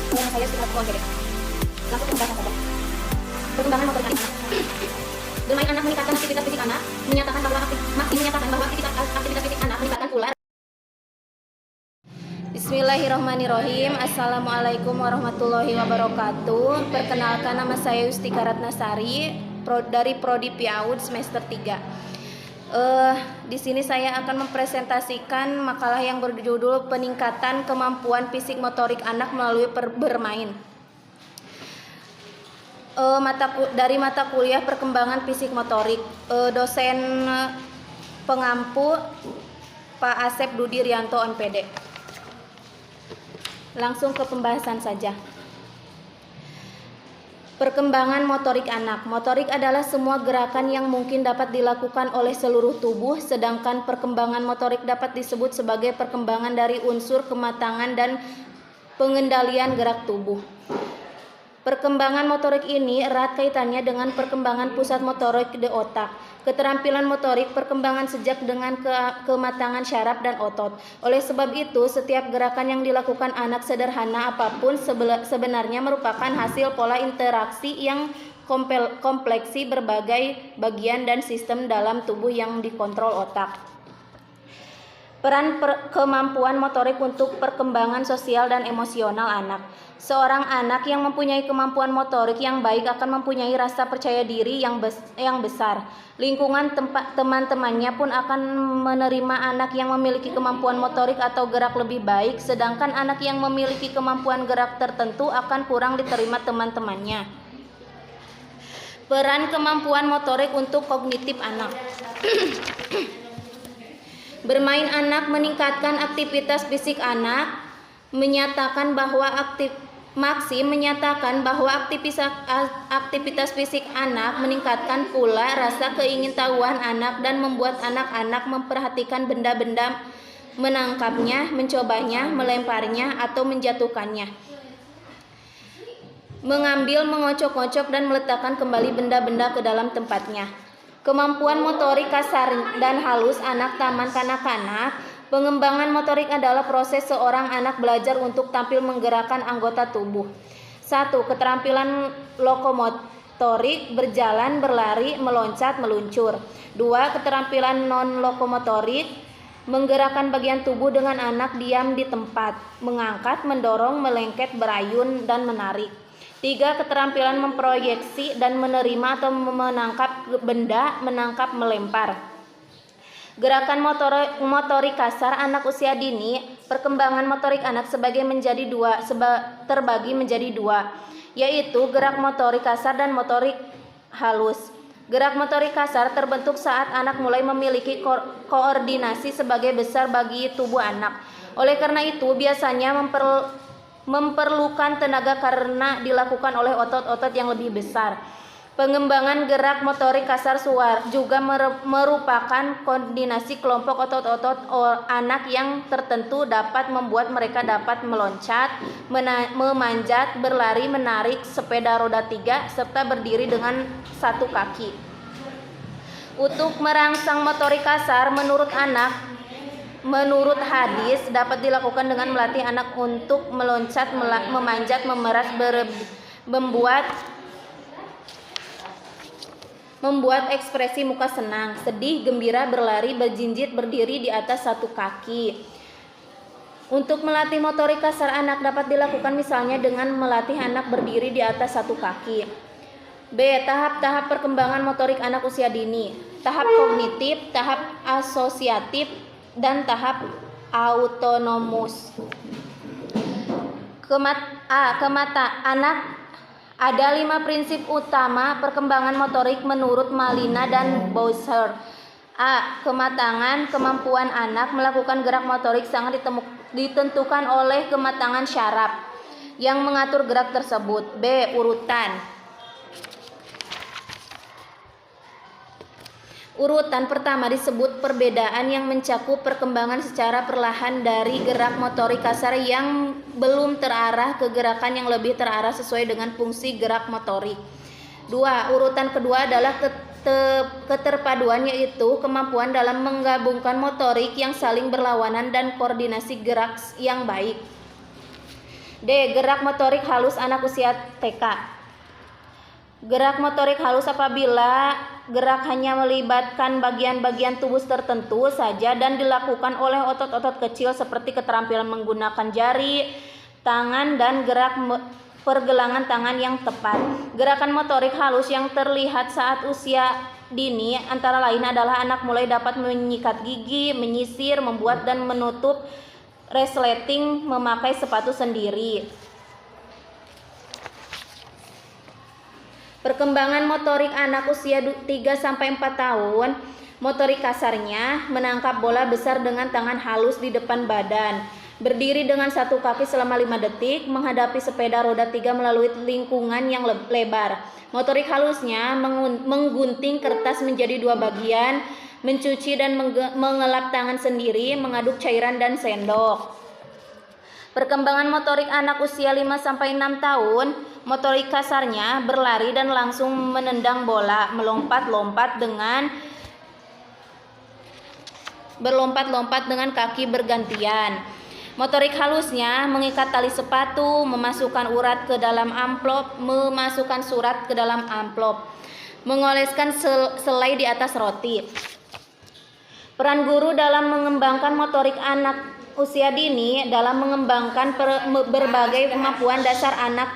Nama saya Siti Hatipoon Bebek. Langsung ke pembahasan saja. Perkembangan motorik anak. Bermain anak meningkatkan aktivitas fisik anak, menyatakan bahwa aktivitas fisik anak meningkatkan pula. Bismillahirrahmanirrahim. Assalamualaikum warahmatullahi wabarakatuh. Perkenalkan, nama saya Yustika Ratnasari dari Prodi PIAUD semester 3. Di sini saya akan mempresentasikan makalah yang berjudul Peningkatan Kemampuan Fisik Motorik Anak Melalui Bermain. Dari mata kuliah Perkembangan Fisik Motorik, dosen pengampu Pak Asep Dudi Rianto MPD. Langsung ke pembahasan saja. Perkembangan motorik anak. Motorik adalah semua gerakan yang mungkin dapat dilakukan oleh seluruh tubuh, sedangkan perkembangan motorik dapat disebut sebagai perkembangan dari unsur kematangan dan pengendalian gerak tubuh. Perkembangan motorik ini erat kaitannya dengan perkembangan pusat motorik di otak. Keterampilan motorik perkembangan sejak dengan kematangan syaraf dan otot. Oleh sebab itu, setiap gerakan yang dilakukan anak sederhana apapun sebenarnya merupakan hasil pola interaksi yang kompleksi berbagai bagian dan sistem dalam tubuh yang dikontrol otak. Peran kemampuan motorik untuk perkembangan sosial dan emosional anak. Seorang anak yang mempunyai kemampuan motorik yang baik akan mempunyai rasa percaya diri yang besar. Lingkungan teman-temannya pun akan menerima anak yang memiliki kemampuan motorik atau gerak lebih baik, sedangkan anak yang memiliki kemampuan gerak tertentu akan kurang diterima teman-temannya. Peran kemampuan motorik untuk kognitif anak. Bermain anak meningkatkan aktivitas fisik anak. Maxim menyatakan bahwa aktivitas fisik anak meningkatkan pula rasa keingintahuan anak dan membuat anak-anak memperhatikan benda-benda, menangkapnya, mencobanya, melemparnya, atau menjatuhkannya, mengambil, mengocok-ngocok, dan meletakkan kembali benda-benda ke dalam tempatnya. Kemampuan motorik kasar dan halus anak taman kanak-kanak. Pengembangan motorik adalah proses seorang anak belajar untuk tampil menggerakkan anggota tubuh. 1. Keterampilan lokomotorik, berjalan, berlari, meloncat, meluncur. 2. Keterampilan non-lokomotorik, menggerakkan bagian tubuh dengan anak diam di tempat, mengangkat, mendorong, melengket, berayun, dan menarik. 3. Keterampilan memproyeksi dan menerima atau menangkap benda, menangkap, melempar. Gerakan motorik kasar anak usia dini. Perkembangan motorik anak terbagi menjadi dua, yaitu gerak motorik kasar dan motorik halus. Gerak motorik kasar terbentuk saat anak mulai memiliki koordinasi sebagai besar bagi tubuh anak. Oleh karena itu, biasanya memerlukan tenaga karena dilakukan oleh otot-otot yang lebih besar. Pengembangan gerak motorik kasar juga merupakan koordinasi kelompok otot-otot anak yang tertentu dapat membuat mereka dapat meloncat, memanjat, berlari, menarik sepeda roda 3, serta berdiri dengan satu kaki. Untuk merangsang motorik kasar, menurut hadis dapat dilakukan dengan melatih anak untuk meloncat, memanjat, memeras, membuat ekspresi muka senang, sedih, gembira, berlari, berjinjit, berdiri di atas satu kaki. Untuk melatih motorik kasar anak dapat dilakukan misalnya dengan melatih anak berdiri di atas satu kaki. B. Tahap-tahap perkembangan motorik anak usia dini. Tahap kognitif, tahap asosiatif, dan tahap autonomus. Ada 5 prinsip utama perkembangan motorik menurut Malina dan Bowser. A. Kematangan. Kemampuan anak melakukan gerak motorik sangat ditentukan oleh kematangan syaraf yang mengatur gerak tersebut. B. Urutan. Urutan pertama disebut perbedaan yang mencakup perkembangan secara perlahan dari gerak motorik kasar yang belum terarah ke gerakan yang lebih terarah sesuai dengan fungsi gerak motorik. 2. Urutan kedua adalah keterpaduan, yaitu kemampuan dalam menggabungkan motorik yang saling berlawanan dan koordinasi gerak yang baik. D. Gerak motorik halus anak usia TK. Gerak motorik halus apabila gerak hanya melibatkan bagian-bagian tubuh tertentu saja dan dilakukan oleh otot-otot kecil seperti keterampilan menggunakan jari, tangan, dan gerak pergelangan tangan yang tepat. Gerakan motorik halus yang terlihat saat usia dini antara lain adalah anak mulai dapat menyikat gigi, menyisir, membuat dan menutup resleting, memakai sepatu sendiri. Perkembangan motorik anak usia 3-4 tahun, motorik kasarnya menangkap bola besar dengan tangan halus di depan badan, berdiri dengan satu kaki selama 5 detik, menghadapi sepeda roda 3 melalui lingkungan yang lebar. Motorik halusnya menggunting kertas menjadi 2 bagian, mencuci dan mengelap tangan sendiri, mengaduk cairan dan sendok. Perkembangan motorik anak usia 5-6 tahun, motorik kasarnya berlari dan langsung menendang bola, berlompat-lompat dengan kaki bergantian. Motorik halusnya mengikat tali sepatu, memasukkan surat ke dalam amplop, mengoleskan selai di atas roti. Peran guru dalam mengembangkan motorik anak usia dini dalam mengembangkan berbagai kemampuan dasar anak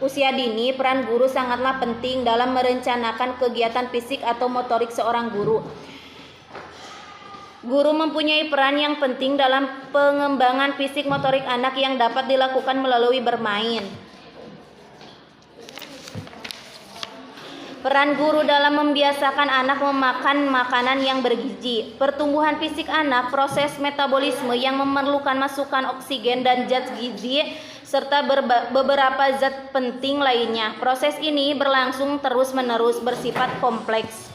usia dini. Peran guru sangatlah penting dalam merencanakan kegiatan fisik atau motorik seorang guru. Guru mempunyai peran yang penting dalam pengembangan fisik motorik anak yang dapat dilakukan melalui bermain. Peran guru dalam membiasakan anak memakan makanan yang bergizi. Pertumbuhan fisik anak, proses metabolisme yang memerlukan masukan oksigen dan zat gizi, serta beberapa zat penting lainnya. Proses ini berlangsung terus-menerus, bersifat kompleks.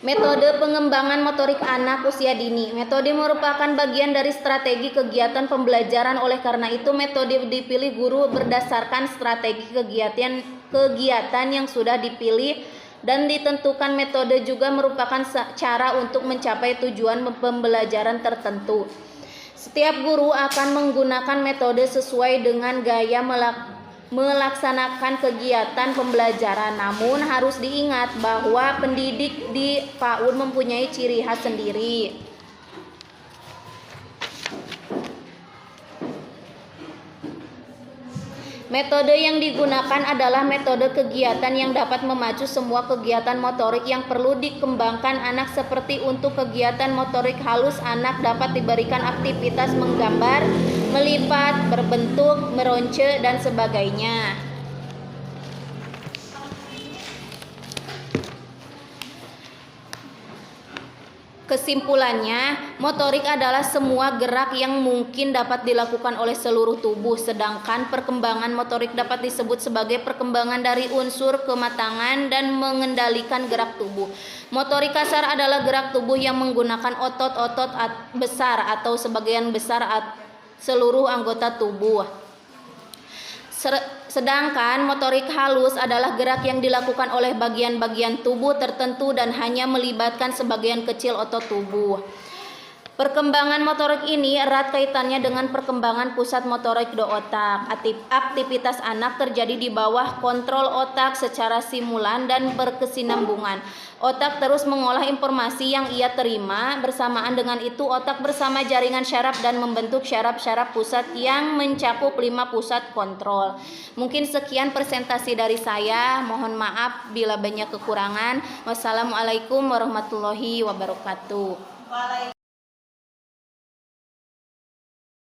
Metode pengembangan motorik anak usia dini. Metode merupakan bagian dari strategi kegiatan pembelajaran. Oleh karena itu, metode dipilih guru berdasarkan strategi kegiatan yang sudah dipilih dan ditentukan. Metode juga merupakan cara untuk mencapai tujuan pembelajaran tertentu. Setiap guru akan menggunakan metode sesuai dengan gaya melaksanakan kegiatan pembelajaran. Namun harus diingat bahwa pendidik di PAUD mempunyai ciri khas sendiri. Metode yang digunakan adalah metode kegiatan yang dapat memacu semua kegiatan motorik yang perlu dikembangkan anak. Seperti untuk kegiatan motorik halus, anak dapat diberikan aktivitas menggambar, melipat, berbentuk, meronce, dan sebagainya. Kesimpulannya, motorik adalah semua gerak yang mungkin dapat dilakukan oleh seluruh tubuh, sedangkan perkembangan motorik dapat disebut sebagai perkembangan dari unsur kematangan dan mengendalikan gerak tubuh. Motorik kasar adalah gerak tubuh yang menggunakan otot-otot besar atau sebagian besar seluruh anggota tubuh. Sedangkan motorik halus adalah gerak yang dilakukan oleh bagian-bagian tubuh tertentu dan hanya melibatkan sebagian kecil otot tubuh. Perkembangan motorik ini erat kaitannya dengan perkembangan pusat motorik di otak. Aktivitas anak terjadi di bawah kontrol otak secara simulan dan berkesinambungan. Otak terus mengolah informasi yang ia terima. Bersamaan dengan itu, otak bersama jaringan syaraf dan membentuk syaraf-syaraf pusat yang mencakup 5 pusat kontrol. Mungkin sekian presentasi dari saya. Mohon maaf bila banyak kekurangan. Wassalamualaikum warahmatullahi wabarakatuh.